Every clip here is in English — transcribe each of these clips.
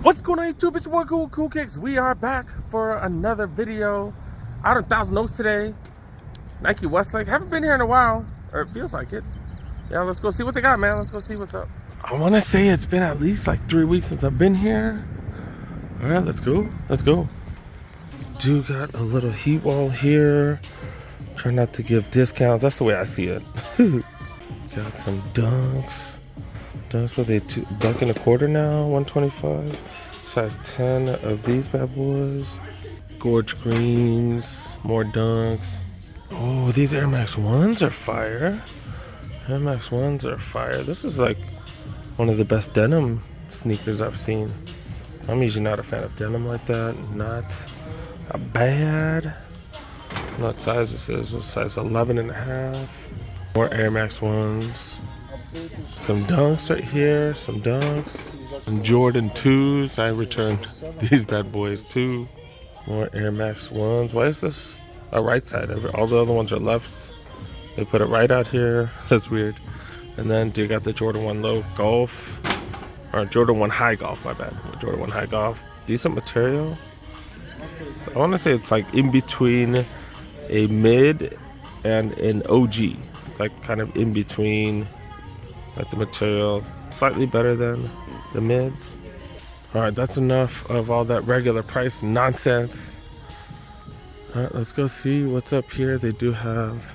What's going on YouTube? It's your boy Cool Kicks. We are back for another video out in Thousand Oaks today. Nike Westlake. Haven't been here in a while, or it feels like it. Yeah, let's go see what they got, man. Let's go see what's up. I want to say it's been at least like 3 weeks since I've been here. All right, let's go. Let's go. Do got a little heat wall here. Try not to give discounts. That's the way I see it. Got some dunks. Dunks, what they $1.25 now, 125. Size 10 of these bad boys. Gorge greens, more dunks. Oh, these Air Max 1s are fire. Air Max 1s are fire. This is like one of the best denim sneakers I've seen. I'm usually not a fan of denim like that. Not a bad. What size this is? Size 11.5. More Air Max 1s. Some dunks right here. Some dunks. Some Jordan 2s. I returned these bad boys too. More Air Max 1s. Why is this a right side? All the other ones are left. They put it right out here. That's weird. And then you got the Jordan 1 low golf. Or Jordan 1 high golf, my bad. Jordan 1 high golf. Decent material. I want to say it's like in between a mid and an OG. It's like kind of in between, like the material. Slightly better than the mids. Alright, that's enough of all that regular price nonsense. Alright, let's go see what's up here. They do have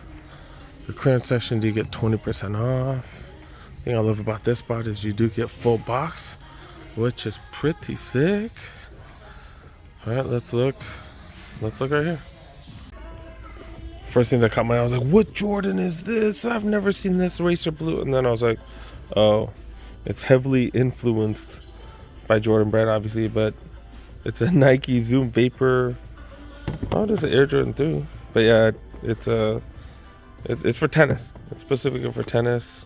the clearance section. Do you get 20% off? The thing I love about this spot is you do get full box, which is pretty sick. Alright, let's look. Let's look right here. First thing that caught my eye, I was like, what Jordan is this? I've never seen this racer blue. And then I was like, oh, it's heavily influenced by Jordan brand, obviously, but it's a Nike Zoom Vapor. Oh, there's an Air Jordan 3. But yeah, it's for tennis. It's specifically for tennis.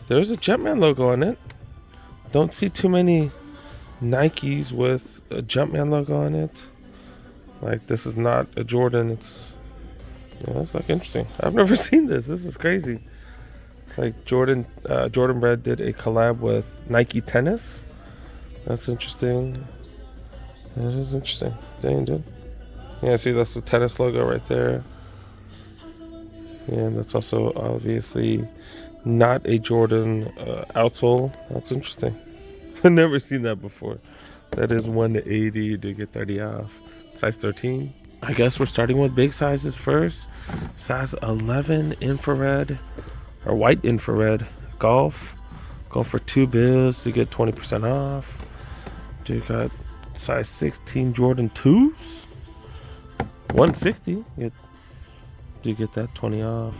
There's a Jumpman logo on it. Don't see too many Nikes with a Jumpman logo on it. Like, this is not a Jordan. It's like interesting. I've never seen this. This is crazy. It's like Jordan brand did a collab with Nike Tennis. That's interesting. That is interesting. Dang, dude. Yeah, see, that's the tennis logo right there. Yeah, and that's also obviously not a Jordan outsole. That's interesting. I've never seen that before. That is 180 to get 30 off. Size 13. I guess we're starting with big sizes first. Size 11 infrared or white infrared golf. Go for 2 bills to get 20% off. You got size 16 Jordan 2s. 160. You get that 20 off.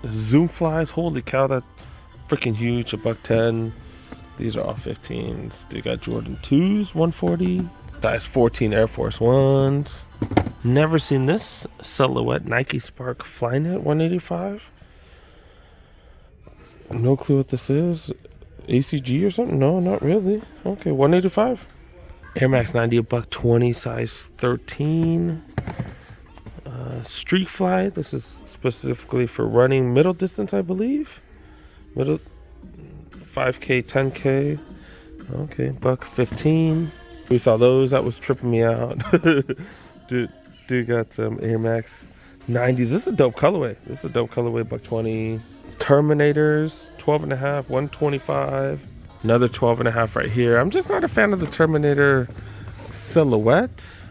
Zoom flies. Holy cow, that's freaking huge. $110. These are all 15s. You got Jordan 2s, 140. Size 14 Air Force 1s. Never seen this silhouette. Nike Spark Flynet 185. No clue what this is. ACG or something? No, not really. Okay, 185. Air Max 90 $120, size 13. Streak Fly. This is specifically for running middle distance, I believe. Middle 5K, 10K. Okay, $115. We saw those. That was tripping me out. Dude got some Air Max 90s. This is a dope colorway. $120. Terminators, 12.5, 125. Another 12.5 right here. I'm just not a fan of the Terminator silhouette.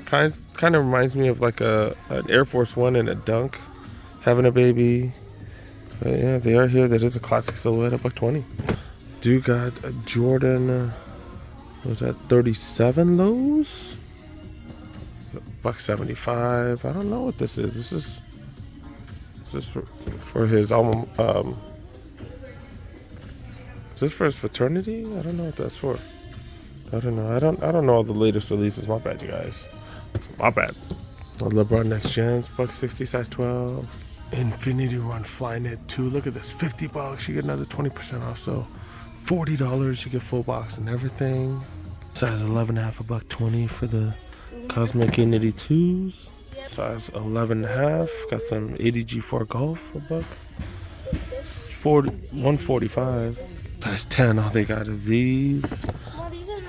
Kind of reminds me of like an Air Force One and a Dunk having a baby. But yeah, they are here. That is a classic silhouette at $120. Do got a Jordan. Was that 37 lows? $175. I don't know what this is. This is for his alma. Is this for his fraternity? I don't know what that's for. I don't know. I don't know all the latest releases. My bad, you guys. My bad. LeBron Next Gens, $160, size 12. Infinity Run Flynet 2. Look at this, $50. You get another 20% off. So $40. You get full box and everything. Size 11.5, $120 for the Cosmic Unity 2s. Size 11.5. Got some 80 G4 Golf, $145. Size 10, all they got is these.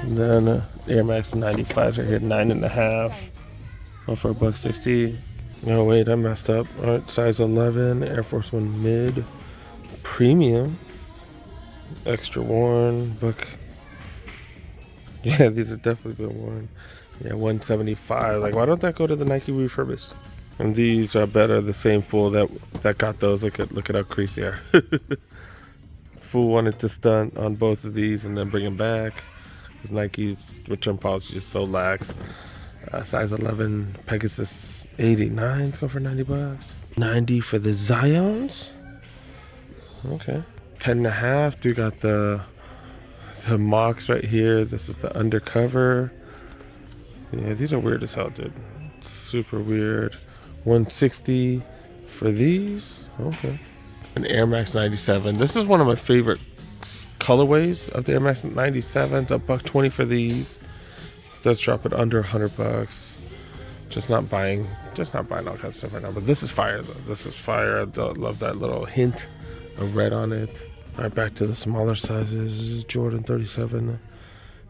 And then Air Max 95s right here, 9.5. All for $1.60. No, wait, I messed up. All right, size 11, Air Force One mid, premium, extra worn, book. Yeah, these have definitely been worn. Yeah, 175. Like, why don't that go to the Nike refurbished? And these are better. The same fool that got those. Look at how creasy they are. Fool wanted to stunt on both of these and then bring them back. Because Nike's return policy is so lax. Size 11 Pegasus 89s go for $90. 90 for the Zions. Okay. 10.5. Dude got the mocks right here. This is the undercover. Yeah, these are weird as hell, dude. Super weird. 160 for these. Okay. An Air Max 97. This is one of my favorite colorways of the Air Max 97s. $120 for these. Does drop it under $100. Just not buying all kinds of stuff right now. But this is fire though. This is fire. I love that little hint of red on it. All right, back to the smaller sizes. This is Jordan 37.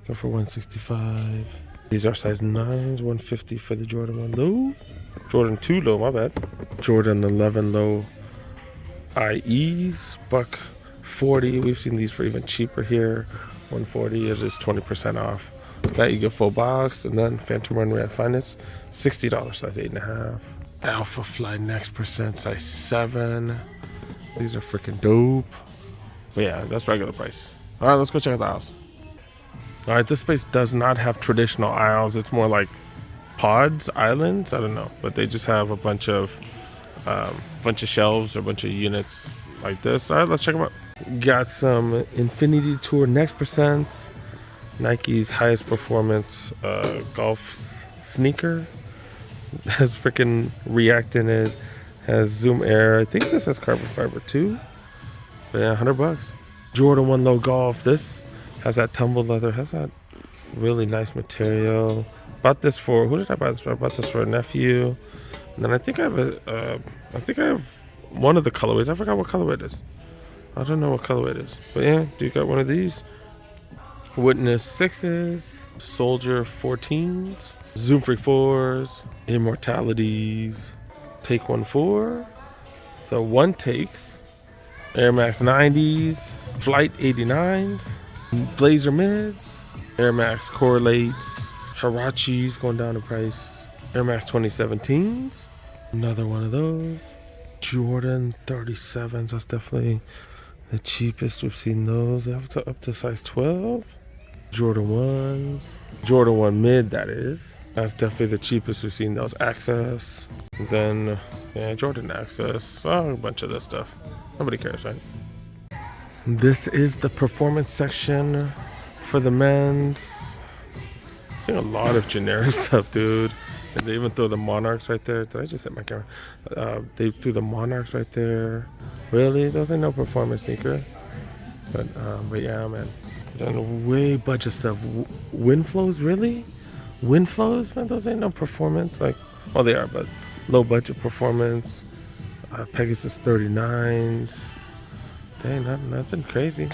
Go for 165. These are size 9s, 150 for the Jordan 1 low. Jordan 2 low, my bad. Jordan 11 low IEs, $140. We've seen these for even cheaper here. 140 is 20% off. That you get full box, and then Phantom Runway at Finest, $60, size 8.5. Alpha Fly Next Percent, size 7. These are freaking dope. But yeah, that's regular price. All right, let's go check out the aisles. All right, this space does not have traditional aisles. It's more like pods, islands. I don't know, but they just have a bunch of shelves or a bunch of units like this. All right, let's check them out. Got some Infinity Tour Next Percents. Nike's highest performance golf sneaker. Has freaking React in it. Has Zoom Air. I think this has carbon fiber too. But yeah, $100. Jordan 1 Low Golf. This has that tumbled leather. Has that really nice material. Bought this for, who did I buy this for? I bought this for a nephew. And then I think I have one of the colorways. I forgot what colorway it is. I don't know what colorway it is. But yeah, do you got one of these? Witness 6s, Soldier 14s, Zoom Freak 4s, Immortalities, Take 1 4. So one takes, Air Max 90s, Flight 89s, Blazer mids, Air Max Correlates, Hirachis going down in price, Air Max 2017s, another one of those, Jordan 37s. That's definitely the cheapest we've seen those. Up to size 12. Jordan 1s. Jordan 1 mid, that is. That's definitely the cheapest we've seen those. Access. Then, yeah, Jordan Access. Oh, a bunch of this stuff. Nobody cares, right? This is the performance section for the men's. I'm seeing a lot of generic stuff, dude. And they even throw the Monarchs right there. Did I just hit my camera? They threw the Monarchs right there. Really? Those ain't no performance sneaker. But yeah, man. Done way budget stuff. Wind flows, really? Wind flows, man. Those ain't no performance. Like, well, they are, but low budget performance. Pegasus 39s. Dang, nothing crazy.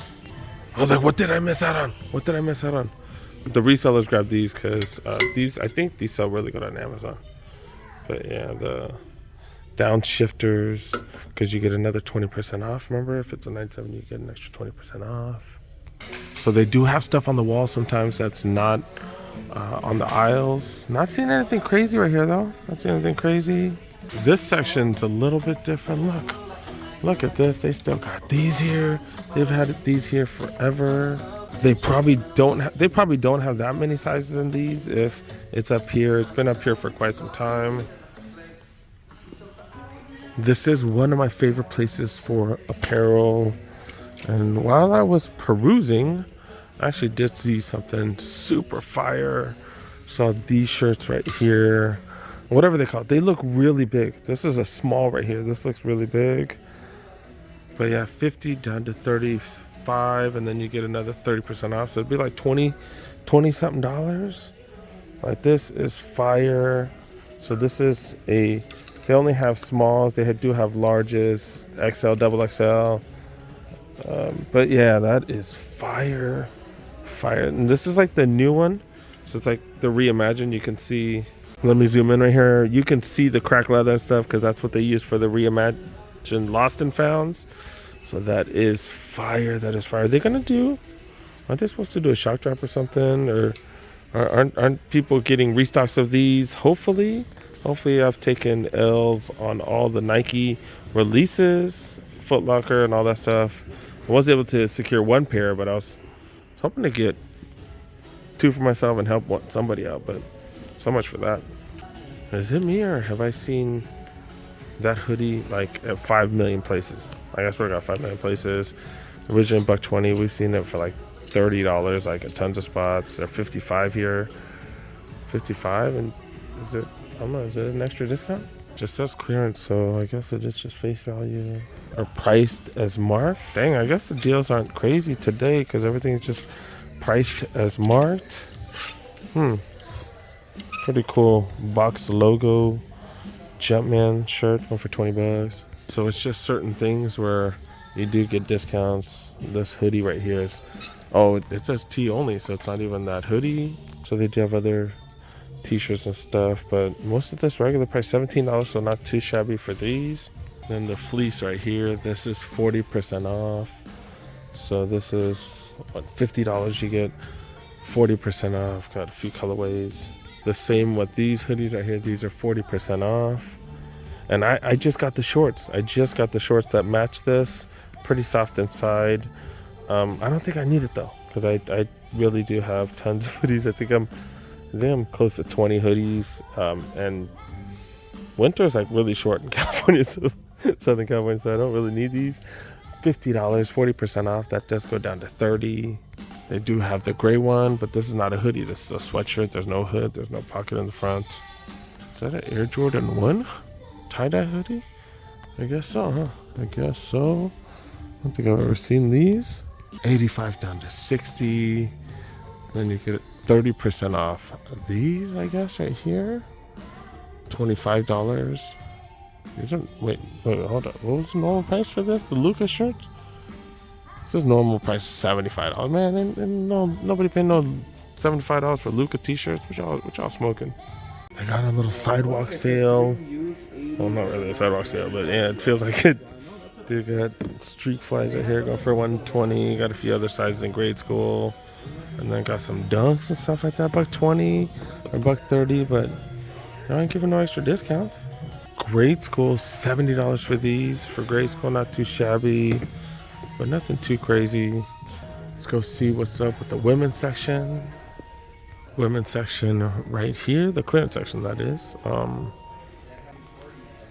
I was like, what did I miss out on? What did I miss out on? The resellers grab these because I think these sell really good on Amazon. But yeah, the downshifters, because you get another 20% off. Remember, if it's a 970, you get an extra 20% off. So they do have stuff on the wall sometimes that's not on the aisles. Not seeing anything crazy right here though. Not seeing anything crazy. This section's a little bit different. Look at this. They still got these here. They've had these here forever. They probably don't have that many sizes in these if it's up here. It's been up here for quite some time. This is one of my favorite places for apparel. And while I was perusing, I actually did see something super fire. Saw these shirts right here. Whatever they call it. They look really big. This is a small right here. This looks really big. But yeah, 50 down to 35, and then you get another 30% off. So it'd be like 20 something dollars. Like, this is fire. So this is they only have smalls. They do have larges, XL, double XL. But yeah, that is fire. And this is like the new one, so it's like the reimagined. You can see, let me zoom in right here. You can see the cracked leather and stuff because that's what they use for the reimagined Lost and Founds. So that is fire. That is fire. Are they gonna do, aren't they supposed to do a shock drop or something, or aren't people getting restocks of these? Hopefully I've taken L's on all the Nike releases, Foot Locker and all that stuff. I was able to secure one pair, but I was hoping to get two for myself and help somebody out, but so much for that. Is it me, or have I seen that hoodie like at 5 million places? I guess we got 5 million places. Originally $120. We've seen it for like $30, like at tons of spots. They're 55 here. 55, and is it, I don't know, is it an extra discount? Just says clearance, so I guess it is just face value. Or priced as marked. Dang, I guess the deals aren't crazy today because everything's just priced as marked. Pretty cool box logo Jumpman shirt, one for $20. So it's just certain things where you do get discounts. This hoodie right here is, oh, it says T only, so it's not even that hoodie. So they do have other t-shirts and stuff, but most of this regular price $17, so not too shabby for these. Then the fleece right here, this is 40% off. So this is what, $50 you get 40% off. Got a few colorways. The same with these hoodies right here, these are 40% off. And I just got the shorts. I just got the shorts that match this. Pretty soft inside. I don't think I need it though, because I really do have tons of hoodies. I think I'm close to 20 hoodies. And winter's like really short in California, so Southern California, so I don't really need these. $50, 40% off. That does go down to $30. They do have the gray one, but this is not a hoodie. This is a sweatshirt. There's no hood. There's no pocket in the front. Is that an Air Jordan 1 tie-dye hoodie? I guess so, huh? I guess so. I don't think I've ever seen these. 85 down to 60. Then you get 30% off these, I guess, right here. $25. These are, wait, hold up. What was the normal price for this? The Lucas shirt? It says normal price $75. Man, and no, nobody paying no $75 for Luca t-shirts. What y'all smoking? I got a little sidewalk sale. Well, not really a sidewalk sale, but yeah, it feels like it. Dude, got streak flies right here, going for $120. Got a few other sizes in grade school, and then got some dunks and stuff like that. $120 or $130, but I ain't giving no extra discounts. Grade school, $70 for these. For grade school, not too shabby, but nothing too crazy. Let's go see what's up with the women's section. Women's section right here, the clearance section, that is.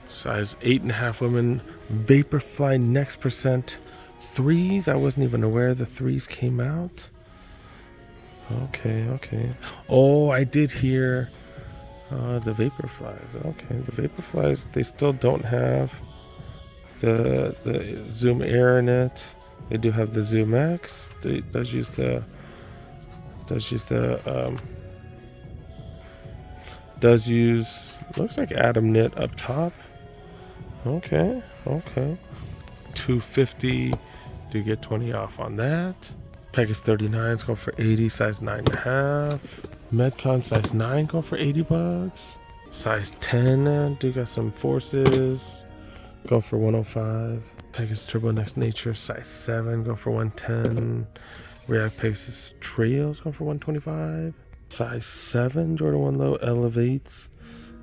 Size 8.5 women, Vaporfly Next Percent threes. I wasn't even aware the threes came out. Okay. Oh, I did hear the Vaporflies. Okay, the Vaporflies, they still don't have the Zoom Air in it. They do have the Zoom X. It does use the looks like Atom Knit up top. Okay. $250. Do get 20 off on that. Package 39 is going for $80. Size 9.5. Metcon size 9 going for $80. Size 10 do got some forces. Go for $105. Pegasus Turbo Next Nature size 7 go for $110. React Pegasus Trails go for $125. Size 7 Jordan 1 Low Elevates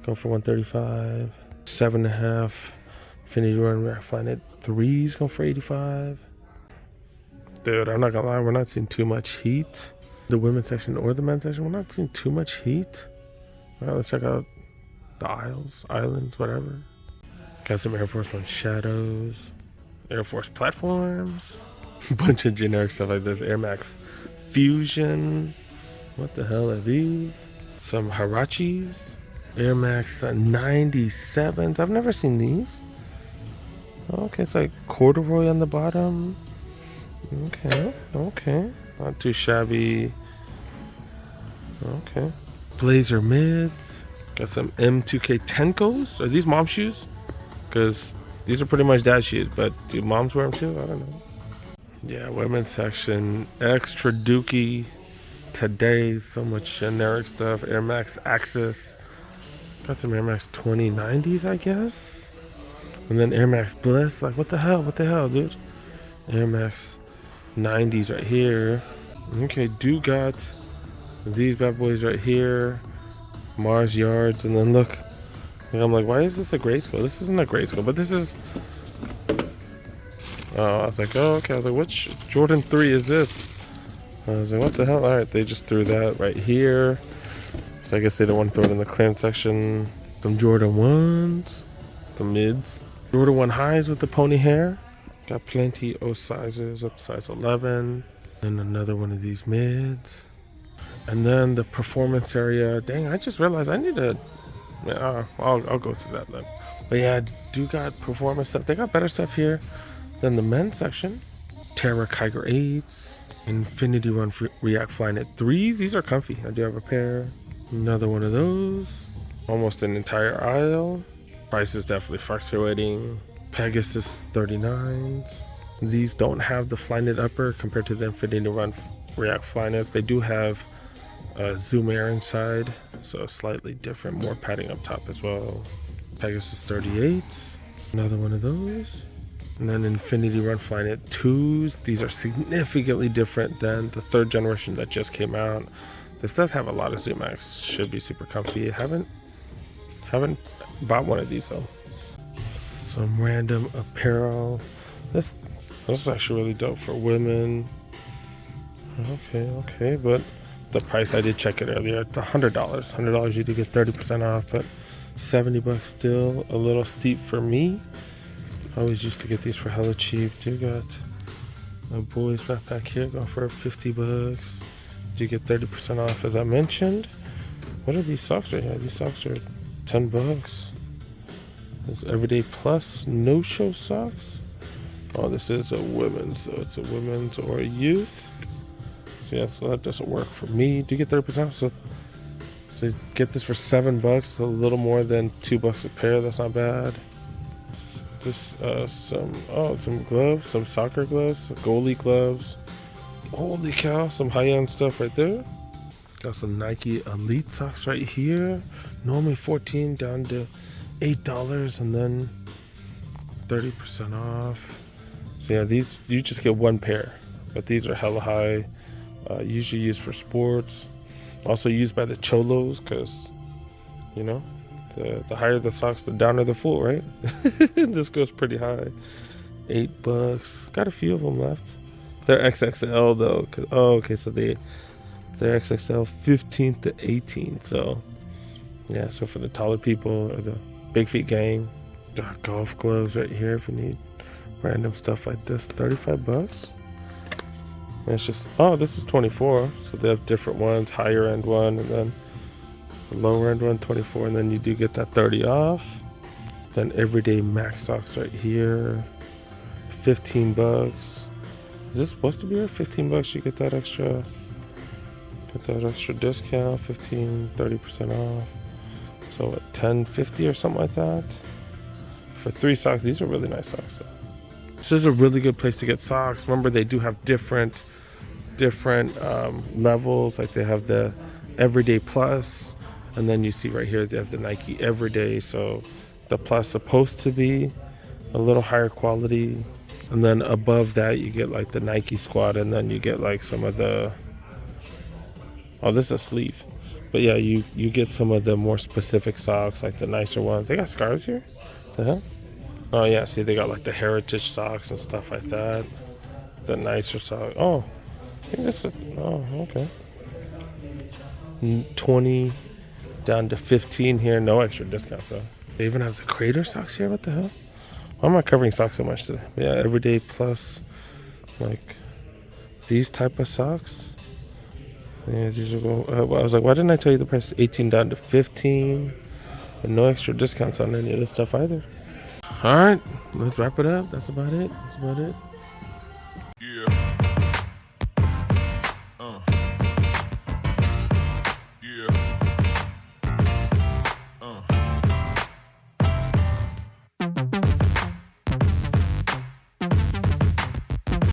go for $135. 7.5 Infinity Run React Flyknit 3s go for $85. Dude, I'm not gonna lie, we're not seeing too much heat. The women's section or the men's section, we're not seeing too much heat. Alright, let's check out the islands, whatever. Got some Air Force One Shadows, Air Force Platforms, a bunch of generic stuff like this. Air Max Fusion. What the hell are these? Some Harachis. Air Max 97s. I've never seen these. Okay, it's like corduroy on the bottom. Okay. Not too shabby. Okay. Blazer mids. Got some M2K Tenkos. Are these mom shoes? Because these are pretty much dad shoes, but do moms wear them too? I don't know. Yeah, women's section, extra dookie. Today, so much generic stuff. Air Max Axis. Got some Air Max 2090s, I guess. And then Air Max Bliss. Like, what the hell? What the hell, dude? Air Max 90s right here. Okay, do got these bad boys right here. Mars Yards. And then look. And I'm like, why is this a grade school? This isn't a grade school, but this is. Oh, I was like, oh, okay. I was like, which Jordan 3 is this? I was like, what the hell? All right, they just threw that right here. So I guess they don't want to throw it in the clearance section. Some Jordan 1s, some mids. Jordan 1 highs with the pony hair. Got plenty of sizes up to size 11. And another one of these mids. And then the performance area. Dang, I just realized I need to. I'll go through that then. But yeah, do got performance stuff. They got better stuff here than the men's section. Terra Kiger 8s. Infinity Run React Flyknit 3s. These are comfy. I do have a pair. Another one of those. Almost an entire aisle. Price is definitely fluctuating. Pegasus 39s. These don't have the Flyknit upper compared to the Infinity Run React Flyknits. They do have Zoom Air inside, so slightly different, more padding up top as well. Pegasus 38s. Another one of those. And then Infinity Run Flyknit 2s. These are significantly different than the 3rd generation that just came out. This does have a lot of Zoom Max. Should be super comfy. Haven't bought one of these though. Some random apparel. This is actually really dope for women. Okay, but the price, I did check it earlier. It's $100. $100 you do get 30% off, but $70 still a little steep for me. I always used to get these for hella cheap. Do got a boys backpack here going for $50. Do get 30% off as I mentioned. What are these socks right here? These socks are $10. This Everyday Plus no-show socks. Oh, this is a women's, so it's a women's or a youth. So yeah, so that doesn't work for me. Do you get 30% off? So get this for $7, a little more than $2 a pair. That's not bad. Just some gloves, some soccer gloves, goalie gloves. Holy cow, some high-end stuff right there. Got some Nike Elite socks right here. Normally $14 down to $8, and then 30% off. So yeah, these you just get one pair, but these are hella high. Usually used for sports. Also used by the cholos, because you know, the higher the socks, the downer the fool, right? This goes pretty high. $8. Got a few of them left. They're XXL though. Okay, so they're XXL 15 to 18. So yeah, so for the taller people or the big feet gang. Got golf gloves right here if you need random stuff like this. $35. And it's just, this is 24. So they have different ones, higher end one, and then the lower end one, 24, and then you do get that 30 off. Then Everyday Max socks right here, $15. Is this supposed to be here? $15, you get that extra discount, 30% off. So at $10.50 or something like that. For 3 socks, these are really nice socks though. This is a really good place to get socks. Remember, they do have different levels. Like they have the Everyday Plus, and then you see right here they have the Nike Everyday. So the Plus supposed to be a little higher quality, and then above that you get like the Nike Squad, and then you get like some of the this is a sleeve, but yeah, you get some of the more specific socks, like the nicer ones. They got scarves here. The hell? Oh yeah, see they got like the heritage socks and stuff like that. The nicer socks. Oh, I think this is, okay. 20 down to 15 here, no extra discount though. They even have the Creator socks here. What the hell? Why am I covering socks so much today? But yeah, Everyday Plus, like these type of socks. Yeah, these will go. I was like, why didn't I tell you the price is 18 down to 15, and no extra discounts on any of this stuff either. All right, let's wrap it up. That's about it.